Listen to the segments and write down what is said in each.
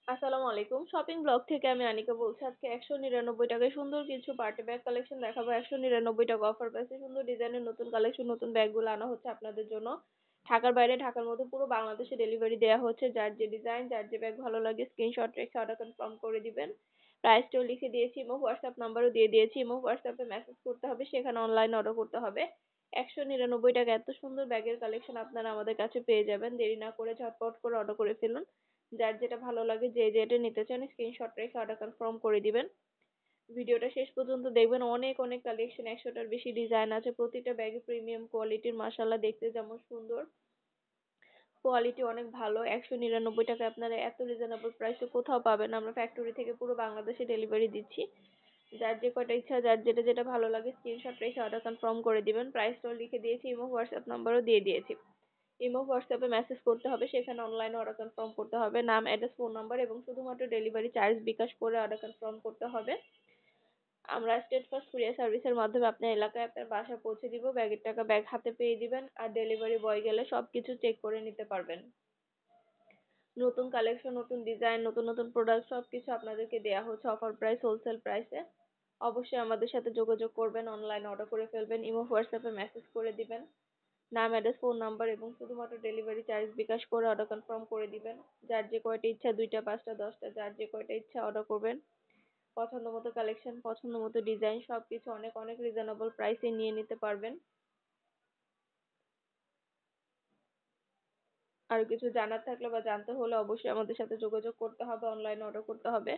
আসসালামু আলাইকুম। Shopping blog থেকে আমি আনিকা বলছি। আজকে ৳১৯৯ সুন্দর কিছু পার্টি ব্যাগ কালেকশন দেখাবো। ৳১৯৯ অফার প্রাইসে সুন্দর ডিজাইনের নতুন কালেকশন, নতুন ব্যাগগুলো আনা হচ্ছে আপনাদের জন্য। ঢাকার বাইরে, ঢাকার মধ্যে পুরো বাংলাদেশে ডেলিভারি দেয়া হচ্ছে। যার যে ডিজাইন, যার যে ব্যাগ ভালো লাগে স্ক্রিনশট রেখে অর্ডার কনফার্ম করে দিবেন। প্রাইসটাও লিখে দিয়েছি, ইমো হোয়াটসঅ্যাপ নাম্বারও দিয়ে দিয়েছি। ইমো হোয়াটসঅ্যাপে মেসেজ করতে হবে, সেখানে অনলাইন অর্ডার করতে হবে। ৳১৯৯ এত সুন্দর ব্যাগের কালেকশন আপনারা আমাদের কাছে পেয়ে যাবেন। দেরি না করে ঝটপট করে অর্ডার করে ফেলুন। যার যেটা ভালো লাগে, যে যেটা নিতে চান স্ক্রিনশট রেখে অর্ডার কনফার্ম করে দিবেন। ভিডিওটা শেষ পর্যন্ত দেখবেন। অনেক অনেক কালেকশন, ১০০টার বেশি ডিজাইন আছে। প্রতিটা ব্যাগই প্রিমিয়াম কোয়ালিটির, মাশাআল্লাহ দেখতে যেমন সুন্দর, কোয়ালিটি অনেক ভালো। ৳১৯৯ আপনারা এত রিজনেবল প্রাইসে কোথাও পাবেন না। আমরা ফ্যাক্টরি থেকে পুরো বাংলাদেশে ডেলিভারি দিচ্ছি। যার যে কয়টা ইচ্ছা, যার যেটা যেটা ভালো লাগে স্ক্রিনশট রেখে অর্ডার কনফার্ম করে দিবেন। প্রাইসটাও লিখে দিয়েছি, ইমো হোয়াটসঅ্যাপ নাম্বারও দিয়ে দিয়েছি। ইমো হোয়াটসঅ্যাপে মেসেজ করতে হবে, সেখানে অনলাইনে অর্ডার কনফার্ম করতে হবে। নাম, অ্যাড্রেস, ফোন নাম্বার এবং শুধুমাত্র ডেলিভারি চার্জ বিকাশ করে অর্ডার কনফার্ম করতে হবে। আমরা স্টেট ফার্স্ট কুরিয়ার সার্ভিসের মাধ্যমে আপনার এলাকায় আপনার বাসায় পৌঁছে দিব। ব্যাগের টাকা ব্যাগ হাতে পেয়ে দিবেন, আর ডেলিভারি বয় গেলে সবকিছু চেক করে নিতে পারবেন। নতুন কালেকশন, নতুন ডিজাইন, নতুন নতুন প্রোডাক্ট সবকিছু আপনাদেরকে দেয়া হচ্ছে অফার প্রাইস, হোলসেল প্রাইসে। অবশ্যই আমাদের সাথে যোগাযোগ করবেন, অনলাইন অর্ডার করে ফেলবেন, ইমো হোয়াটসঅ্যাপে মেসেজ করে দিবেন। নাম, অ্যাড্রেস, ফোন নাম্বার এবং শুধুমাত্র ডেলিভারি চার্জ বিকাশ করে অর্ডার কনফার্ম করে দিবেন। যার যে কয়টা ইচ্ছা, 2টা 5টা 10টা, যার যে কয়টা ইচ্ছা অর্ডার করবেন। পছন্দ মতো কালেকশন, পছন্দ মতো ডিজাইন সবকিছু অনেক অনেক রিজনেবল প্রাইসে নিয়ে নিতে পারবেন। আর কিছু জানার থাকলে বা জানতে হলে অবশ্যই আমাদের সাথে যোগাযোগ করতে হবে, অনলাইনে অর্ডার করতে হবে।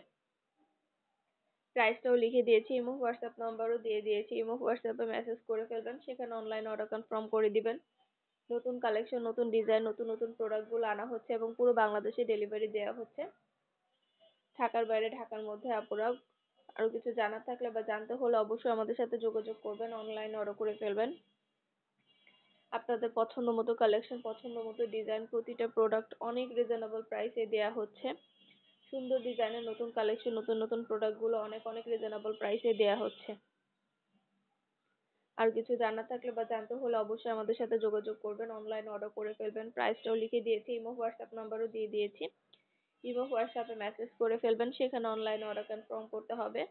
প্রাইসটাও লিখে দিয়েছি, ইমো হোয়াটসঅ্যাপ নাম্বারও দিয়ে দিয়েছি। ইমো হোয়াটসঅ্যাপে মেসেজ করে ফেলবেন, সেখানে অনলাইনে অর্ডার কনফার্ম করে দিবেন। নতুন কালেকশন, নতুন ডিজাইন, নতুন নতুন প্রোডাক্টগুলো আনা হচ্ছে এবং পুরো বাংলাদেশে ডেলিভারি দেওয়া হচ্ছে। ঢাকার বাইরে, ঢাকার মধ্যে আপুরা আরো কিছু জানার থাকলে বা জানতে হলে অবশ্যই আমাদের সাথে যোগাযোগ করবেন, অনলাইনে অর্ডার করে ফেলবেন। আপনাদের পছন্দ মতো কালেকশন, পছন্দ মতো ডিজাইন, প্রতিটা প্রোডাক্ট অনেক রিজনেবল প্রাইসে দেয়া হচ্ছে। সুন্দর ডিজাইনের নতুন কালেকশন, নতুন নতুন প্রোডাক্টগুলো অনেক অনেক রিজনেবল প্রাইসে দেয়া হচ্ছে। আর কিছু জানার থাকলে বা জানতে হলে অবশ্যই আমাদের সাথে যোগাযোগ করবেন, অনলাইনে অর্ডার করে ফেলবেন। প্রাইসটাও লিখে দিয়েছি, ইমো হোয়াটসঅ্যাপ নাম্বারও দিয়ে দিয়েছি। ইমো হোয়াটসঅ্যাপে মেসেজ করে ফেলবেন, সেখানে অনলাইনে অর্ডার কনফার্ম করতে হবে।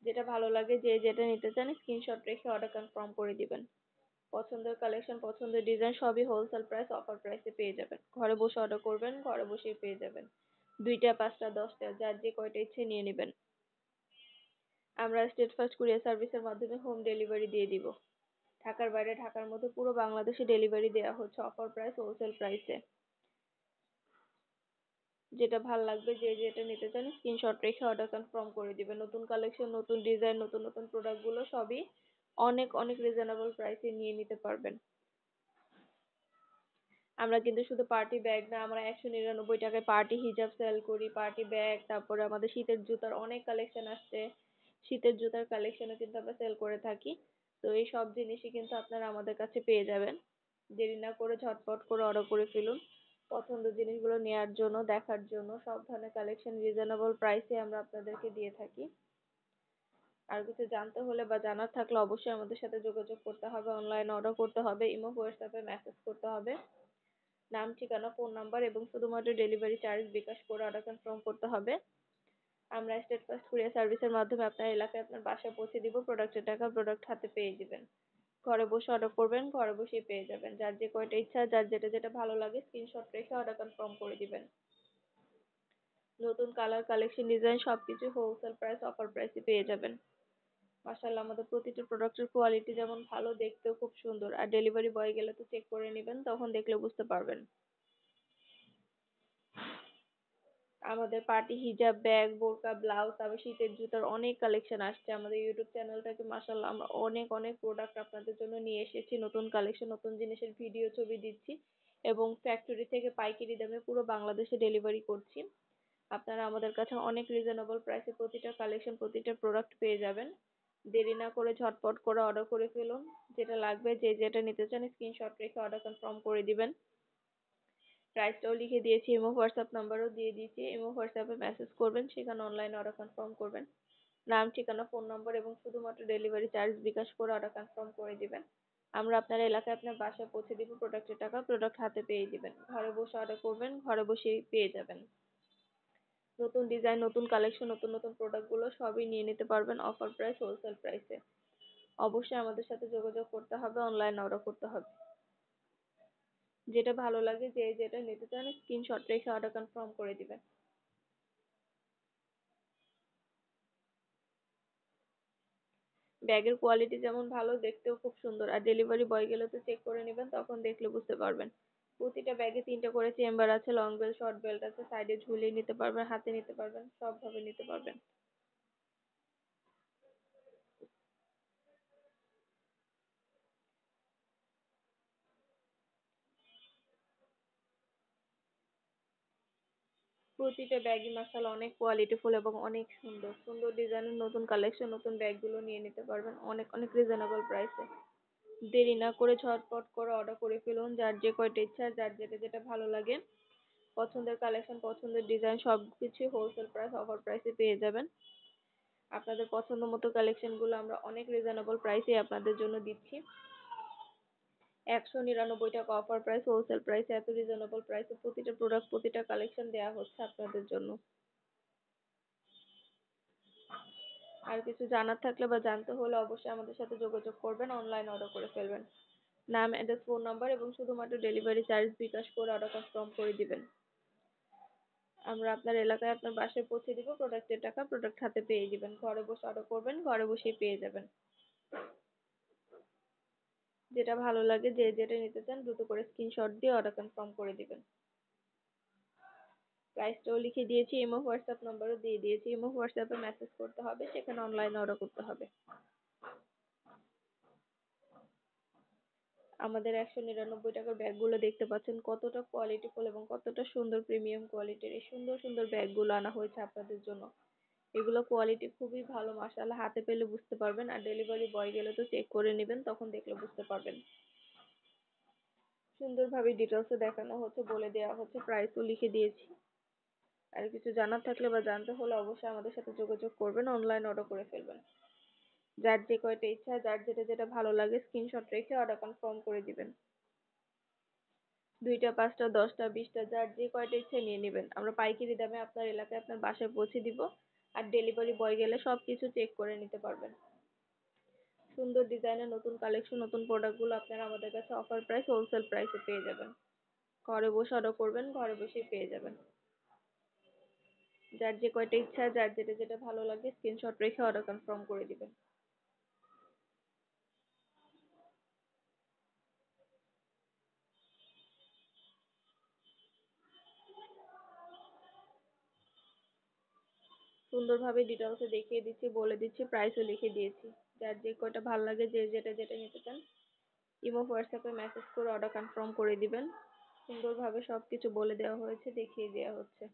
যেটা ভালো লাগে, যে যেটা নিতে চান স্ক্রিনশট রেখে অর্ডার কনফার্ম করে দিবেন। পছন্দের কালেকশন, পছন্দের ডিজাইন সবই হোলসেল প্রাইস, অফার প্রাইসে পেয়ে যাবেন। ঘরে বসে অর্ডার করবেন, ঘরে বসেই পেয়ে যাবেন। 2টা 5টা 10টা, যার যে কয়টা ইচ্ছে নিয়ে নেবেন। আমরা স্টেট ফার্স্ট কুরিয়ার সার্ভিসের মাধ্যমে হোম ডেলিভারি দিয়ে দিব। ঢাকার বাইরে, ঢাকার মধ্যে পুরো বাংলাদেশে ডেলিভারি দেওয়া হচ্ছে অফার প্রাইস, হোলসেল প্রাইসে। যেটা ভাল লাগবে, যে যেটা নিতে চান স্ক্রিনশট রেখে অর্ডার কনফার্ম করে দিবেন। নতুন কালেকশন, নতুন ডিজাইন, নতুন নতুন প্রোডাক্টগুলো সবই অনেক অনেক রিজনেবল প্রাইসে নিয়ে নিতে পারবেন। আমরা কিন্তু শুধু পার্টি ব্যাগ না, আমরা ৳১৯৯ পার্টি হিজাব সেল করি, পার্টি ব্যাগ, তারপরে আমাদের শীতের জুতার অনেক কালেকশন আসছে। শীতের জুতার কালেকশনও কিন্তু আমরা সেল করে থাকি। তো এই সব জিনিসই কিন্তু আপনারা আমাদের কাছে পেয়ে যাবেন। দেরি না করে ঝটপট করে অর্ডার করে ফেলুন। পছন্দের জিনিসগুলো নেয়ার জন্য, দেখার জন্য সব ধরনের কালেকশন রিজনেবল প্রাইসে আমরা আপনাদেরকে দিয়ে থাকি। আর কিছু জানতে হলে বা জানার থাকলে অবশ্যই আমাদের সাথে যোগাযোগ করতে হবে, অনলাইনে অর্ডার করতে হবে, ইমো হোয়াটসঅ্যাপে মেসেজ করতে হবে। নাম, ঠিকানা, ফোন নাম্বার এবং শুধুমাত্র ডেলিভারি চার্জ বিকাশ করে অর্ডার কনফার্ম করতে হবে। আমরা স্টেট ফার্স্ট কুরিয়ার সার্ভিসের মাধ্যমে আপনার এলাকায় আপনার বাসায় পৌঁছে দিব। প্রোডাক্টের টাকা প্রোডাক্ট হাতে পেয়ে দিবেন। ঘরে বসে অর্ডার করবেন, ঘরে বসেই পেয়ে যাবেন। যার যে কয়টা ইচ্ছা, যার যেটা যেটা ভালো লাগে স্ক্রিনশট রেখে অর্ডার কনফার্ম করে দিবেন। নতুন কালার, কালেকশন, ডিজাইন সবকিছু হোলসেল প্রাইস, অফার প্রাইসে পেয়ে যাবেন। মাশাআল্লাহ আমাদের প্রতিটা প্রোডাক্টের কোয়ালিটি যেমন ভালো, দেখতেও খুব সুন্দর। আর ডেলিভারি বয় গেলে তো চেক করে নিবেন, তখন দেখলে বুঝতে পারবেন। আমাদের পার্টি হিজাব, ব্যাগ, বোরকা, ব্লাউজ, তারপর শীতের জুতার অনেক কালেকশন আসছে। আমাদের ইউটিউব চ্যানেল থেকে মাশাআল্লাহ আমরা অনেক অনেক প্রোডাক্ট আপনাদের জন্য নিয়ে এসেছি। নতুন কালেকশন, নতুন জিনিসের ভিডিও, ছবি দিচ্ছি এবং ফ্যাক্টরি থেকে পাইকারি দামে পুরো বাংলাদেশে ডেলিভারি করছি। আপনারা আমাদের কাছে অনেক রিজনেবল প্রাইসে প্রতিটা কালেকশন, প্রতিটা প্রোডাক্ট পেয়ে যাবেন। দেরি না করে ঝটপট করে অর্ডার করে ফেলুন। যেটা লাগবে, যে যেটা নিতে চান স্ক্রিনশট রেখে অর্ডার কনফার্ম করে দিবেন। প্রাইসটাও লিখে দিয়েছি, ইমো হোয়াটসঅ্যাপ নাম্বারও দিয়ে দিয়েছি। ইমো হোয়াটসঅ্যাপে মেসেজ করবেন, সেখানে অনলাইন অর্ডার কনফার্ম করবেন। নাম, ঠিকানা, ফোন নম্বর এবং শুধুমাত্র ডেলিভারি চার্জ বিকাশ করে অর্ডার কনফার্ম করে দিবেন। আমরা আপনার এলাকায় আপনার বাসায় পৌঁছে দিব। প্রোডাক্টের টাকা প্রোডাক্ট হাতে পেয়ে দিবেন। ঘরে বসে অর্ডার করবেন, ঘরে বসেই পেয়ে যাবেন। নতুন ডিজাইন, নতুন কালেকশন, নতুন নতুন প্রোডাক্ট গুলো সবই নিয়ে নিতে পারবেন অফার প্রাইস, হোলসেল প্রাইসে। অবশ্যই আমাদের সাথে যোগাযোগ করতে হবে, অনলাইন অর্ডার করতে হবে। যেটা ভালো লাগে, যে যেটা নিতে চান স্ক্রিনশট রেখে অর্ডার কনফার্ম করে দিবেন। ব্যাগের কোয়ালিটি যেমন ভালো, দেখতেও খুব সুন্দর। আর ডেলিভারি বয় গেলে তো চেক করে নেবেন, তখন দেখলে বুঝতে পারবেন। প্রতিটা ব্যাগে 3টে করে চেম্বার আছে, লং বেল্ট, শর্ট বেল্ট আছে, সাইডে ঝুলিয়ে নিতে পারবেন, হাতে নিতে পারবেন, সব ভাবে নিতে পারবেন। প্রতিটা ব্যাগই মাশাআল্লাহ অনেক কোয়ালিটিফুল এবং অনেক সুন্দর। সুন্দর ডিজাইনের নতুন কালেকশন, নতুন ব্যাগগুলো নিয়ে নিতে পারবেন অনেক অনেক রিজনেবল প্রাইসে। দেরি না করে ঝটপট করে অর্ডার করে ফেলুন, যার যে কয়টা ইচ্ছা, যার যেটা যেটা ভালো লাগে। পছন্দের কালেকশন, পছন্দের ডিজাইন সবকিছু হোলসেল প্রাইস, অফার প্রাইসে পেয়ে যাবেন। আপনাদের পছন্দ মতো কালেকশন গুলো আমরা অনেক রিজনেবল প্রাইসে আপনাদের জন্য দিচ্ছি। 199 টাকা অফার প্রাইস, হোলসেল প্রাইসে এত রিজনেবল প্রাইসে প্রতিটা প্রোডাক্ট, প্রতিটা কালেকশন দেওয়া হচ্ছে আপনাদের জন্য। আর কিছু জানার থাকলে বা জানতে হলে অবশ্যই আমাদের সাথে যোগাযোগ করবেন, অনলাইন অর্ডার করে ফেলবেন। নাম, অ্যাড্রেস, ফোন নাম্বার এবং শুধুমাত্র ডেলিভারি চার্জ বিকাশ করে অর্ডার কনফার্ম করে দিবেন। আমরা আপনার এলাকায় আপনার বাসায় পৌঁছে দিব, প্রোডাক্টের টাকা প্রোডাক্ট হাতে পেয়ে দিবেন। ঘরে বসে অর্ডার করবেন, ঘরে বসেই পেয়ে যাবেন। যেটা ভালো লাগে, যে যেটা নিতে চান দ্রুত করে স্ক্রিনশট দিয়ে অর্ডার কনফার্ম করে দিবেন। প্রাইসটাও লিখে দিয়েছি, ইমো হোয়াটসঅ্যাপ নাম্বারও দিয়ে দিয়েছি। ইমো হোয়াটসঅ্যাপে মেসেজ করতে হবে, সেখানে অনলাইনে অর্ডার করতে হবে। আমাদের 199 টাকার ব্যাগগুলো দেখতে পাচ্ছেন কতটা কোয়ালিটিফুল এবং কতটা সুন্দর, প্রিমিয়াম কোয়ালিটির এই সুন্দর সুন্দর ব্যাগগুলো আনা হয়েছে আপনাদের জন্য। এগুলো কোয়ালিটি খুবই ভালো মাশাআল্লাহ, হাতে পেলে বুঝতে পারবেন। আর ডেলিভারি বয় গেলে তো চেক করে নেবেন, তখন দেখলে বুঝতে পারবেন। সুন্দরভাবে ডিটেলসে দেখানো হচ্ছে, বলে দেওয়া হচ্ছে, প্রাইসও লিখে দিয়েছি। আর কিছু জানার থাকলে বা জানতে হলে অবশ্যই আমাদের সাথে যোগাযোগ করবেন, অনলাইন অর্ডার করে ফেলবেন। যার যে কয়টা ইচ্ছা, যার যেটা যেটা ভালো লাগে স্ক্রিনশট রেখে অর্ডার কনফার্ম করে দিবেন। 2টা, 5টা, 10টা, 20টা, যার যে কয়টা ইচ্ছা নিয়ে নেবেন। আমরা পাইকারি দামে আপনার এলাকায় আপনার বাসায় পৌঁছে দিব। আর ডেলিভারি বয় গেলে সবকিছু চেক করে নিতে পারবেন। সুন্দর ডিজাইনের নতুন কালেকশন, নতুন প্রোডাক্টগুলো আপনারা আমাদের কাছে অফার প্রাইস, হোলসেল প্রাইসে পেয়ে যাবেন। ঘরে বসে অর্ডার করবেন, ঘরে বসেই পেয়ে যাবেন। যার যে কয়টা ইচ্ছা, যার যেটা যেটা ভালো লাগে স্ক্রিনশট রেখে অর্ডার কনফার্ম করে দিবেন। সুন্দরভাবে ডিটেলসে দেখিয়ে দিচ্ছি, বলে দিচ্ছি, প্রাইসও লিখে দিয়েছি। যার যে কয়টা ভালো লাগে, যে যেটা যেটা নিতে চান ইমো হোয়াটসঅ্যাপে মেসেজ করে অর্ডার কনফার্ম করে দিবেন। সুন্দরভাবে সবকিছু বলে দেওয়া হয়েছে, দেখিয়ে দেওয়া হচ্ছে।